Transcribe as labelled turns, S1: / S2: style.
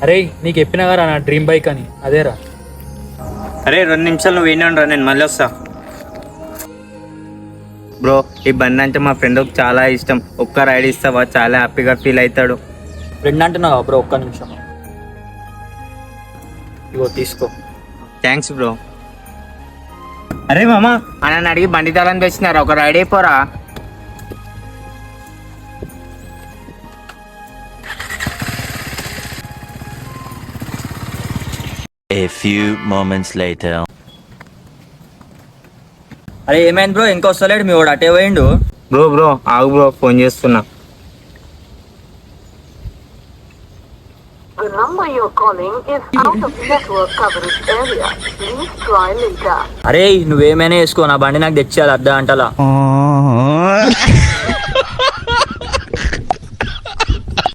S1: అరే నీకు చెప్పినా కదా నా డ్రీమ్ బైక్ అని, అదేరా.
S2: అరే 2 నిమిషాలు నువ్వు ఏంటంటరా, నేను మళ్ళీ వస్తా. బ్రో ఈ బండి అంటే మా ఫ్రెండ్కి చాలా ఇష్టం, ఒక్క రైడ్ ఇస్తావా? చాలా హ్యాపీగా ఫీల్ అవుతాడు.
S1: ఫ్రెండ్ అంటున్నావా బ్రో? ఒక్క నిమిషం ఇగో తీసుకో.
S2: Thanks bro. అరే మామ, అన్న అడిగి బండి తాళం తెచ్చినారా, ఒక ride అయిపోరా.
S3: A few moments later.
S4: అరే ఏమైంది బ్రో, ఇంకా వస్తలేడు మీ వాడు, అటే పోయిండు.
S2: బ్రో ఆగు బ్రో, ఫోన్ చేస్తున్నా.
S5: The number you're calling is out of network coverage area. Please try later.
S4: అరే నువ్వేమైనా వేసుకో, నా బండి నాకు తెచ్చేయాలి అర్ధ గంటలా.